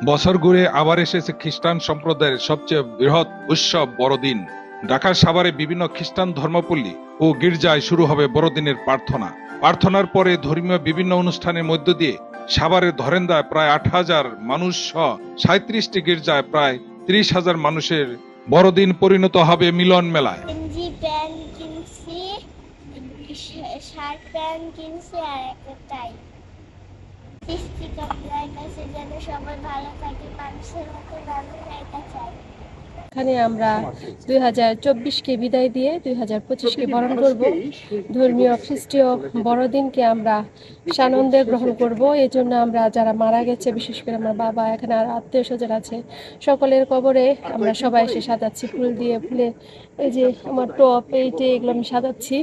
বছর ঘুরে আবার এসেছে খ্রিস্টান সম্প্রদায়ের সবচেয়ে বৃহৎ উৎসব বড়দিন। ঢাকার সাভারে বিভিন্ন খ্রিস্টান ধর্মপল্লী ও গির্জায় শুরু হবে বড়দিনের প্রার্থনা। প্রার্থনার পরে ধর্মীয় বিভিন্ন অনুষ্ঠানের মধ্য দিয়ে সাভারের ধরেন্দায় প্রায় 8,000 মানুষ সহ 37টি গির্জায় প্রায় 30,000 মানুষের বড়দিন পরিণত হবে মিলন মেলায়। গেঞ্জি প্যান্ট কিনছি, শার্ট প্যান্ট কিনছি আর একটা টাই। সৃষ্টিকর্তার কাছে যেন সবাই ভালো থাকে, মানুষের মতো ভালো এটা চাই। এখানে আমরা 2024কে বিদায় দিয়ে 2025কে বরণ করব। ধর্মীয় খ্রিস্টীয় বড়দিনকে আমরা সানন্দে গ্রহণ করব। এই জন্য আমরা যারা মারা গেছে, বিশেষ করে আমার বাবা, এখানে আর আত্মীয় স্বজন আছে, সকলের কবরে আমরা সবাই এসে সাজাচ্ছি ফুল দিয়ে। ফুলে এই যে আমার টপ এইটে এগুলো আমি সাজাচ্ছি।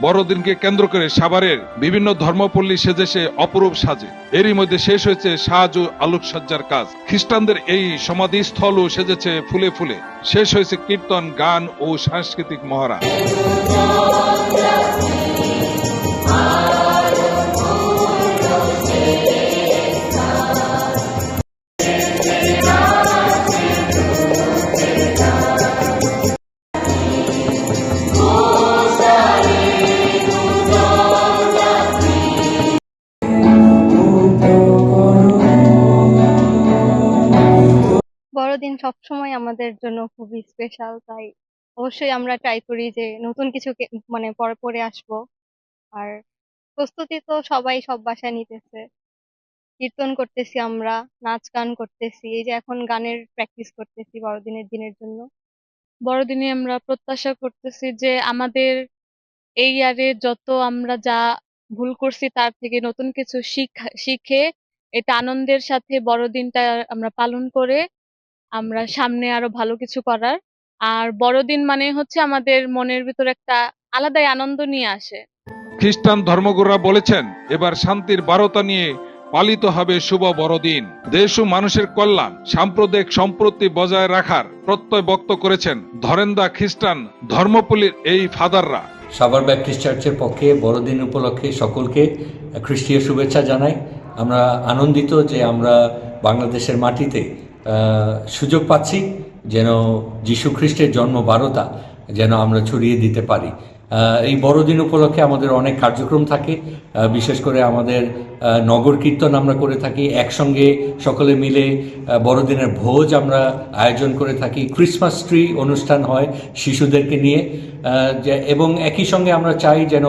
বড়দিনকে কেন্দ্র করে সাভারের বিভিন্ন ধর্মপল্লী সেজেছে অপরূপ সাজে। এরই মধ্যে শেষ হয়েছে সাজ ও আলোকসজ্জার কাজ। খ্রিস্টানদের এই সমাধিস্থলও সেজেছে ফুলে ফুলে। শেষ হয়েছে কীর্তন, গান ও সাংস্কৃতিক মহড়া। বড়দিন সবসময় আমাদের জন্য খুবই স্পেশাল, তাই অবশ্যই আমরা ট্রাই করি যে নতুন কিছু মানে পরে পরে আসবো। আর প্রস্তুতি তো সবাই সব বাসায় নিতেছে, কীর্তন করতেছি, আমরা নাচ গান করতেছি, এই যে এখন গানের প্র্যাকটিস করতেছি বড়দিনের দিনের জন্য। বড়দিনে আমরা প্রত্যাশা করতেছি যে আমাদের এই ইয়ারে যত আমরা যা ভুল করছি তার থেকে নতুন কিছু শিখে এটা আনন্দের সাথে বড়দিনটা আমরা পালন করে আমরা সামনে আরো ভালো কিছু করার। আর বড়দিন মানে হচ্ছে আমাদের মনের ভিতর একটা আলাদাই আনন্দ নিয়ে আসে। খ্রিস্টান ধর্মগুরুরা বলেছেন, এবার শান্তির বারতা নিয়ে পালিত হবে শুভ বড়দিন। দেশ ও মানুষের কল্যাণ, সাম্প্রদায়িক সম্প্রীতি বজায় রাখার প্রত্যয় ব্যক্ত করেছেন ধরেন্দা খ্রিস্টান ধর্মপল্লীর এই ফাদাররা। সাভার ব্যাপটিস্ট চার্চের পক্ষে বড়দিন উপলক্ষে সকলকে খ্রিস্টীয় শুভেচ্ছা জানাই। আমরা আনন্দিত যে আমরা বাংলাদেশের মাটিতে সুযোগ পাচ্ছি যেন যীশু খ্রিস্টের জন্ম বারতা যেন আমরা ছড়িয়ে দিতে পারি। এই বড়দিন উপলক্ষে আমাদের অনেক কার্যক্রম থাকে, বিশেষ করে আমাদের নগর কীর্তন আমরা করে থাকি, একসঙ্গে সকলে মিলে বড়দিনের ভোজ আমরা আয়োজন করে থাকি, ক্রিসমাস ট্রি অনুষ্ঠান হয় শিশুদেরকে নিয়ে, এবং একই সঙ্গে আমরা চাই যেন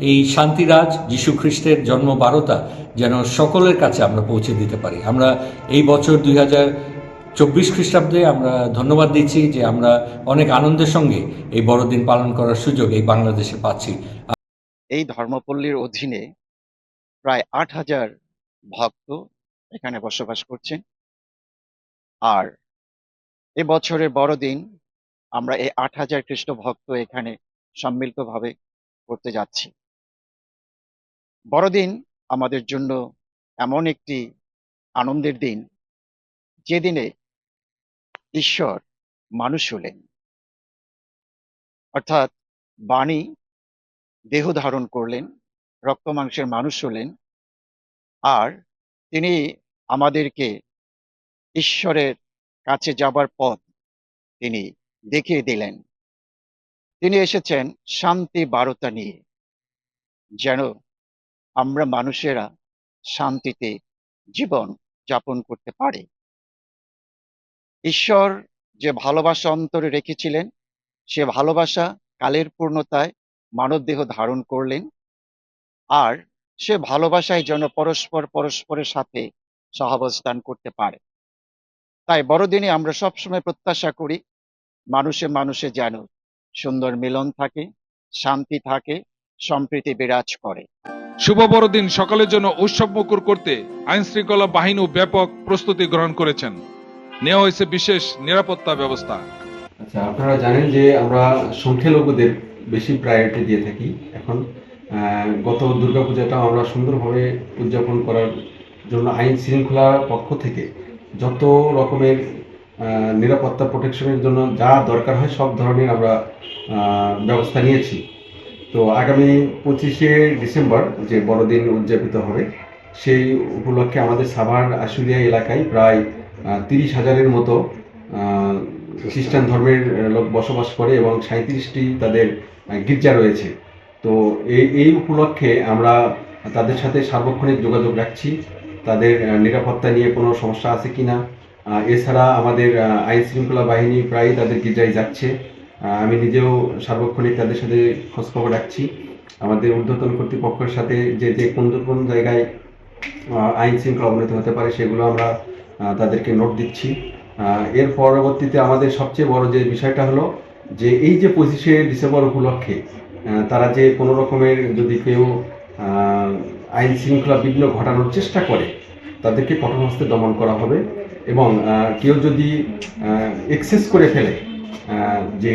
এই শান্তিরাজ যীশু খ্রিস্টের জন্ম বারতা যেন সকলের কাছে আমরা পৌঁছে দিতে পারি। আমরা এই বছর 2024 খ্রিস্টাব্দে আমরা ধন্যবাদ দিচ্ছি যে আমরা অনেক আনন্দের সঙ্গে এই বড়দিন পালন করার সুযোগ এই বাংলাদেশে পাচ্ছি। এই ধর্মপল্লীর অধীনে প্রায় 8,000 ভক্ত এখানে বসবাস করছেন। আর এ বছরের বড়দিন আমরা এই 8,000 খ্রিস্ট ভক্ত এখানে সম্মিলিতভাবে করতে যাচ্ছি। বড়দিন আমাদের জন্য এমন একটি আনন্দের দিন, যেদিনে ঈশ্বর মানুষ হলেন, অর্থাৎ বাণী দেহ ধারণ করলেন, রক্ত মাংসের মানুষ হলেন, আর তিনি আমাদেরকে ঈশ্বরের কাছে যাবার পথ তিনি দেখিয়ে দিলেন। তিনি এসেছেন শান্তি বারতা নিয়ে, যেন আমরা মানুষেরা শান্তিতে জীবন যাপন করতে পারি। ঈশ্বর যে ভালোবাসা অন্তরে রেখেছিলেন, সে ভালোবাসা কালের পূর্ণতায় মানবদেহ ধারণ করলেন, আর সে ভালোবাসায় যেন পরস্পরের সাথে সহাবস্থান করতে পারে। তাই বড়দিনে আমরা সবসময় প্রত্যাশা করি মানুষে যেন সুন্দর মিলন থাকে, শান্তি থাকে, সম্প্রীতি বিরাজ করে। শুভ বড়দিন সকালের জন্য উৎসব মুখর করতে আইন শৃঙ্খলা বাহিনী ব্যাপক প্রস্তুতি গ্রহণ করেছেন। নেওয়া হয়েছে বিশেষ নিরাপত্তা ব্যবস্থা। আচ্ছা, আপনারা জানেন যে আমরা সংখ্যালঘুদের বেশি প্রায়োরিটি দিয়ে থাকি। এখন গত দুর্গাপূজাটাও আমরা সুন্দরভাবে উদযাপন করার জন্য আইন শৃঙ্খলার পক্ষ থেকে যত রকমের নিরাপত্তা প্রোটেকশনের জন্য যা দরকার হয় সব ধরনের আমরা ব্যবস্থা নিয়েছি। তো আগামী 25শে ডিসেম্বর যে বড়দিন উদযাপিত হবে, সেই উপলক্ষে আমাদের সাভার আশুলিয়া এলাকায় প্রায় 30,000-এর মতো খ্রিস্টান ধর্মের লোক বসবাস করে এবং 37টি তাদের গির্জা রয়েছে। তো এই উপলক্ষে আমরা তাদের সাথে সার্বক্ষণিক যোগাযোগ রাখছি, তাদের নিরাপত্তা নিয়ে কোনো সমস্যা আছে কিনা। এছাড়া আমাদের আইন শৃঙ্খলা বাহিনী প্রায়ই তাদের গির্জায় যাচ্ছে। আমি নিজেও সার্বক্ষণিক তাদের সাথে খোঁজখবর রাখছি। আমাদের ঊর্ধ্বতন কর্তৃপক্ষের সাথে যে কোন জায়গায় আইন শৃঙ্খলা অবনতি হতে পারে সেগুলো আমরা তাদেরকে নোট দিচ্ছি। এর পরবর্তীতে আমাদের সবচেয়ে বড় যে বিষয়টা হলো যে এই যে 25শে ডিসেম্বর উপলক্ষে তারা যে কোনো রকমের যদি কেউ আইন শৃঙ্খলা বিঘ্ন ঘটানোর চেষ্টা করে তাদেরকে কঠোর হস্তে দমন করা হবে এবং কেউ যদি এক্সেস করে ফেলে যে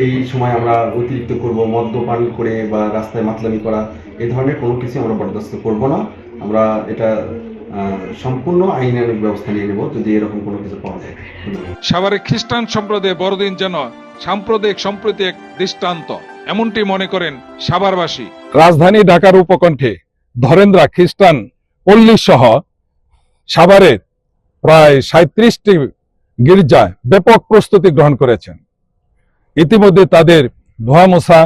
এই সময় আমরা অতিরিক্ত করব, মদ্যপান করে বা রাস্তায় মাতলামি করা, এই ধরনের কোনো কিছু আমরা বরদাস্ত করব না। আমরা এটা সম্পূর্ণ আইনানুগ ব্যবস্থা নিয়ে নেব যদি এরকম কোনো কিছু পাওয়া যায়। সাভারে খ্রিস্টান সম্প্রদায় বড়দিন যেন সাম্প্রদায়িক সম্প্রীতি এক দৃষ্টান্ত, এমনটি মনে করেন সাভারবাসী। রাজধানী ঢাকার উপকণ্ঠে ধরেন্দ্রা খ্রিস্টান পল্লী সহ সাভারের প্রায় 37টি গির্জায় ব্যাপক প্রস্তুতি গ্রহণ করেছেন। ইতিমধ্যে তাদের ধোয়া মোছা,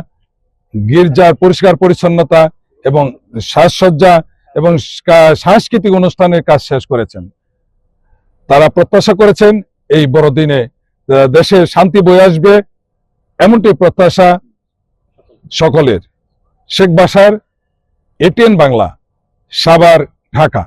গির্জার পরিষ্কার পরিচ্ছন্নতা এবং সাজসজ্জা এবং সাংস্কৃতিক অনুষ্ঠানের কাজ শেষ করেছেন। তারা প্রত্যাশা করেছেন এই বড়দিনে দেশে শান্তি বয়ে আসবে, এমনটি প্রত্যাশা সকলের। শেখ বাসার, এটিএন বাংলা, সাভার, ঢাকা।